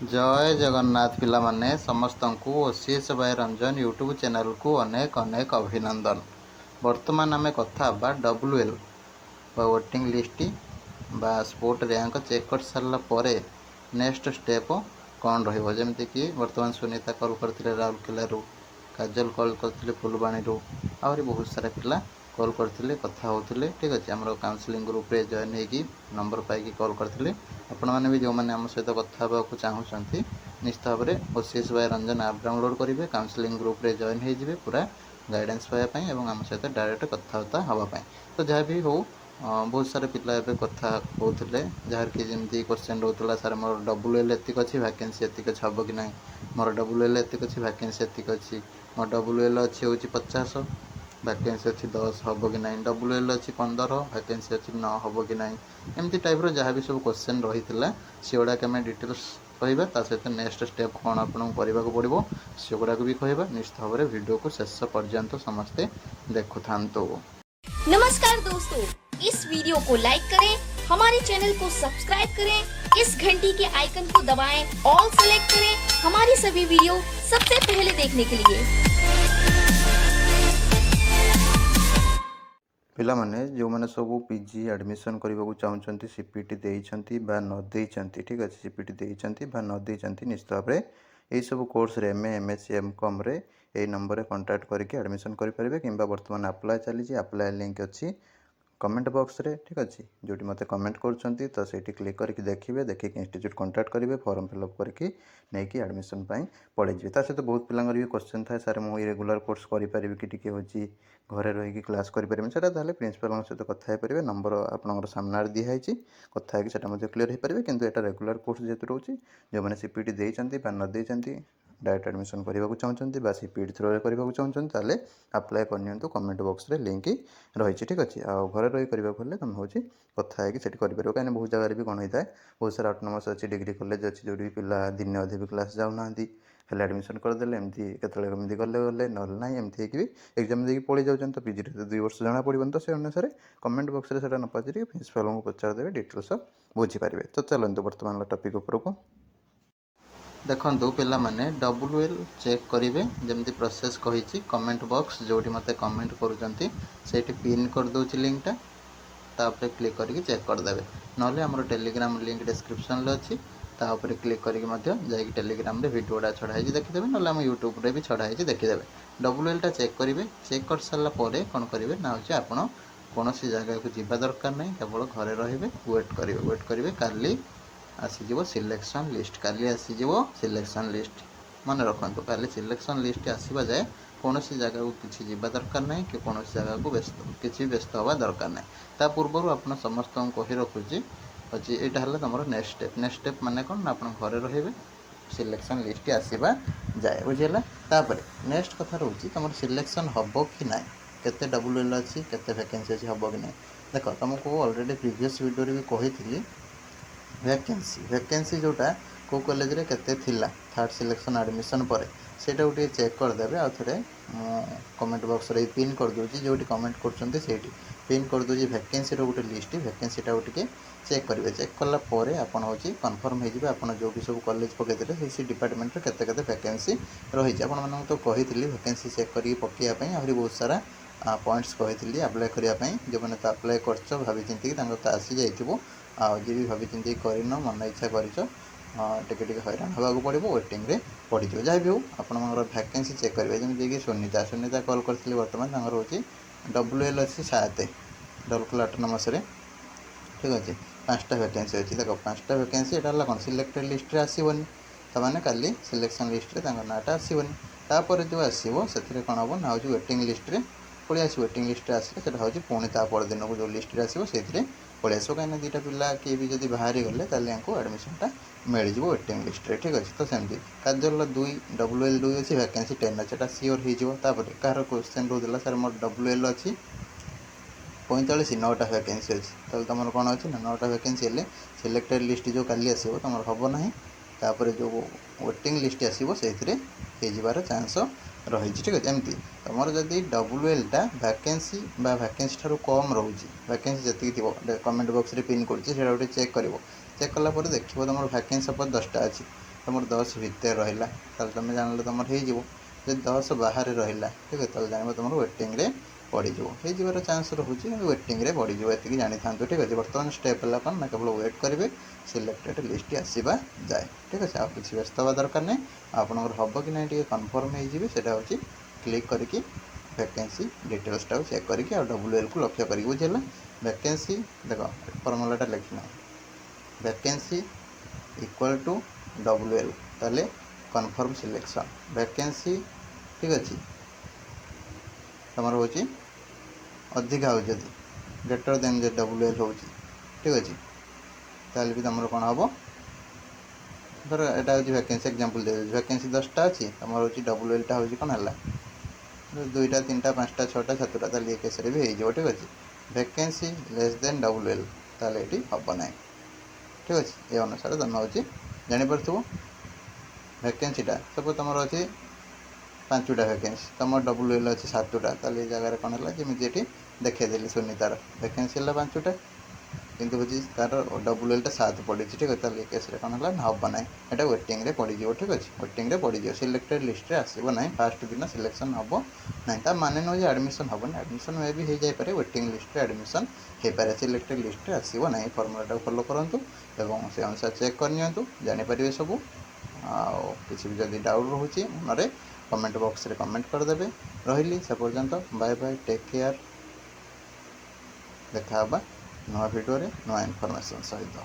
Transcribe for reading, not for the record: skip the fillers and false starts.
जय जगन्नाथ पिला माने समस्त को OCS by Ranjan YouTube channel को अनेक अनेक अभिनंदन। वर्तमान आम कथा WL वोटिंग लिस्ट बा स्पोर्ट रैंक चेक कर सारापर नेक्स्ट स्टेप कौन रही कि वर्तमान सुनीता कल करते राउरकेलू, काजल कल करते फुलबाणी आहरी बहुत सारा पिला कल करते कथा होते। ठीक अच्छे आम काउनसिलिंग ग्रुप रे जॉइन होगी नंबर पाई कल करते आपण मैंने भी जो मैंने आम सहित कथा होगा चाहूँगी निश्चित भाव में ओसीएस बाय रंजन आप डाउनलोड करेंगे, काउनसिलिंग ग्रुप रे जॉइन होइए पूरा गाइडेंस पाइबापी और आम सहित डायरेक्ट कथबार्ता हाँपाई। तो जहाँ भी हो बहुत सारे पिला ए कथा कहते जार कि जमी क्वेश्चन रोला सार मोर WL एतिक अच्छी वैकेंसी एतिक अच्छी हम कि ना, मोर WL एतिक अच्छी वैकेंसी एतिक अच्छी, मोर WL अच्छी हूँ 50 वैकेंसी अच्छी 10 हम कि ना, WL अच्छी 15 वैकेंसी अच्छी 9 हम कि ना, एमती टाइप जहाँ भी सब क्वेश्चन रही है से गुड़ाक आम डिटेल्स कहवा सहित नेक्स्ट स्टेप कौन आपको करने को पड़ो से गुड़ाक भी कहवा। निश्चित भाव में वीडियो को शेष पर्यंत समस्ते देखु था। नमस्कार दोस्तों, इस वीडियो को लाइक करें, हमारे चैनल को सब्सक्राइब करें, इस घंटी के आइकन को दबाएं, ऑल सेलेक्ट करें हमारी सभी वीडियो सबसे पहले देखने के लिए। पिला माने जो मैंने सब पीजी एडमिशन करने को चाहते सीपीटी देइछंती बा न देइछंती, ठीक अच्छे सीपीटी देइछंती बा न देइछंती निश्चित भाव में यही सब कोर्स रे एमए एमएससी एमकॉम रे यही नंबर कांटेक्ट करके एडमिशन करेंगे कि वर्तमान अप्लाई चली अप्लाई लिंक अच्छी कमेंट बॉक्स रे, ठीक अच्छे जो मत कमेंट कर तो से क्लिक करके देखिए, देखिए इंस्टीट्यूट कांटेक्ट करेंगे फॉर्म फिलअप करके नहीं एडमिशन पड़े जी। सहित बहुत पिलांगर भी क्वेश्चन थाए सारे मुझे रेगुलर कोर्स करें कि टी हूँ घरे रही क्लास करें से प्रिंसिपाल सहित कथा पारे नंबर आपंकर सामने दिखाई कथा क्लीयर हो पारे कि यहाँ रेगुलर कोर्स जेहतु रोचे जो मैंने सीपीटी देती न देती डायरेक्ट एडमिशन करने को चाहते बा सीपीटी थ्रो रे करने को चाहते अप्लाई करनी कमेंट बॉक्स रे लिंक रही, ठीक अच्छे आ घरे रही करने तुम हूँ कथा है कहीं बहुत जगह भी कौन होता है बहुत सारा ऑटोनोमस अच्छी डिग्री कॉलेज अच्छी जो भी पिला दिन अधे भी क्लास जाऊना हेल्ले एडमिशन करदे एमती केतमी गले गले ना एमती भी एग्जाम देखिए पड़ी जाऊँ तो पीजी तो 2 वर्ष जना पड़न तो से अनुसार कमेंट बॉक्स रे न पचारि प्रिंसिपाल को पचारदेवे डिटेल्स बुझीपारे। तो चलते बर्तमान टॉपिक उपरको देखो पिला माने WL चेक करेंगे जमी प्रोसेस कही कमेंट बॉक्स जो मत कमेंट करुँचे पिन कर दूसरी लिंकटा तापर क्लिक करके चेक करदे ना आम टेलीग्राम लिंक डिस्क्रिप्शन अच्छी तापर क्लिक करके टेलीग्राम रे वीडियोटा छड़ाई देखीदे ना आम यूट्यूब रे भी छड़ाई देखीदे। WL टा चेक करेंगे, चेक कर सारा पर कौन करेंगे ना हो आपड़ कौन जगह को जीवा दरकार नहीं, केवल घरे रे वेट करेंगे काली आसीज सिलेक्शन लिस्ट, काली आसीज सिलेक्शन लिस्ट मन रखु काली सिलेक्शन लिस्ट आसवा जाए कौन जगह को किसी जीवा दरकार नहीं कि कौन जगह को व्यस्त किसी व्यस्त हवा दरकार नहीं। ता पूर्व आप समस्त कही रखुची अच्छी यहाँ है तुम नेक्स्ट स्टेप माने कौन ना आप घरे रे सिलेक्शन लिस्ट आसवा जाए बुझीगला। तापर नेक्स्ट कथा रोचे तुम सिलेक्शन हम कि ना, केते WL अच्छी केते वैकेंसी अच्छी हम कि ना। देख तुमको ऑलरेडी प्रीवियस वीडियो भी कही वैकेंसी जोटा को कॉलेज रे केते थिला थर्ड सिलेक्शन एडमिशन पर सेटा गोटे चेक करदे आउ थे कमेंट बॉक्स रे पिन कर दूसरी जो कमेंट कर पिन कर दूसरी वैकेंसी गोटे लिस्ट वैकेंसीटा टे चेक करेंगे। चेक कलापर आपड़ हूँ कन्फर्म हो आप जो भी सब कॉलेज पकड़े से डिपार्टमेंट केते वैकेंसी रही आपको तो कही वैकेंसी चेक करके पकड़ापी आहरी बहुत सारा पॉइंट्स कही अप्लाई करने जो मैंने तो अप्लाई कर भाई चिंतिक तो आसी जाइए आजी भी भाई चिंतिक करन मन इच्छा कर हैरान होगा पड़ो वेटिंग रे पड़ जहाँ भी हो आप वैकेंसी चेक करेंगे जमीक सुनीता सुनीता कल कर बर्तमान हूँ WL अच्छी 7 डलकुल ऑटोनोमस रे, ठीक अच्छे 5टा वैकेंसी अच्छी देख 5टा वैकेंसी यहाँ कौन सिलेक्टेड लिस्ट रे आसबनी तमाने काली सिलेक्शन लिस्ट रे नाटा आसबनी तापर जो आसो से कौन हम ना हूँ वेटिंग लिस्ट रे पलि आस वेटिंग लिस्ट आसे से हूँ पुणी तापर दिन को जो लिस्ट रे आसो से पलि आस कहीं 2टा पिला किए भी जब बाहरी गले एडमिशनटा मिल जाए वेटिंग लिस्ट रे, ठीक अच्छे। तो सेमती काजल 2 WL 2 अच्छी वैकेंसी 10 अच्छे सियोर होपर कह क्वेश्चन रोला सर मोर WL अच्छी 45 9टा वैकेंसी अच्छी तो तुम कौन अच्छी ना 9टा वैकेंसी हेल्ले सिलेक्टेड लिस्ट जो काली आसो तुम हम ना तापर जो वेटिंग लिस्ट आसो से होबार चांस रही, ठीक अच्छे। एमती तुम जदि WL टा वैकेंसी ठार कम रोचे वैकेंसी जी थी कमेंट बॉक्स रे पिन कर गोटे चेक कर चेक कलापर देखो तुम वैकेंसी सपोज 10टा अच्छी तुम 10 भितर रहा तुम जान तुम हो 10 बाहर रहा ठीक है तो जान तुम वेटिंग रे पड़ीज हो चान्स रोचे वेटिंग रे पड़ीज ये जानी था ठीक है बर्तमान स्टेप है कौन ना केवल वेट करेंगे सिलेक्टेड लिस्ट आसवा जाए ठीक है आप किसी व्यस्त हवा दरकार नहीं आपंकर हम कि ना कन्फर्म होटा हूँ क्लिक करके वैकेंसी डिटेल्सटा चेक करके WL को लक्ष्य कर बुझेगा वैकेंसी देख फर्मुलाटा लिखना वैकेंसी इक्वल टू WL ताले कन्फर्म सिलेक्शन वैकेंसी ठीक अच्छे तुम हूँ अधिका हो ग्रेटर देन WL हो ठीक अच्छे ताल भी तुम कौन हम धर यहाँ हूँ वैकेंसी एग्जांपल दे वैकेंसी 10टा अच्छी तुम हूँ WL टा हूँ कौन है 2टा 3टा 5टा 6टा 7टा ताल केस भी हो ठीक अच्छे वैकेंसी लेस देन WL ताल ये हम ना ठीक अच्छे ये अनुसार तुम हूँ जापर वैकेंसीटा सब तुम अच्छे 5टा वैकेंसी तुम WL अच्छे 7टा ताल ये जगह कौन है जमी ये देखीदेली सुनीतार वैकेंसी है 5टा किंतु हूँ तार WL टा 7 पड़ी ठीक है ताल ये केस कौन है हम ना यहाँ वेटिंग रे पड़ीज ठीक अच्छे वेटिंग रे पड़ीज सिलेक्टेड लिस्ट आसो ना फास्ट दिन सिलेक्शन हम ना माने नुह एडमिशन हेनी एडमिशन मे भी हो जाए वेटिंग लिस्ट एडमिशन हो पाए सिलेक्टेड लिस्ट आसो ना फर्मुला फॉलो करूँ और से अनुसार चेक करनी जापर सब किसी भी जब डाउट रोचे मन कमेंट बॉक्स रे कमेंट करदे रही से पर्यंत बाय बाय टेक केयर देखा नुआ वीडियो नुआ इनफॉरमेशन सहित।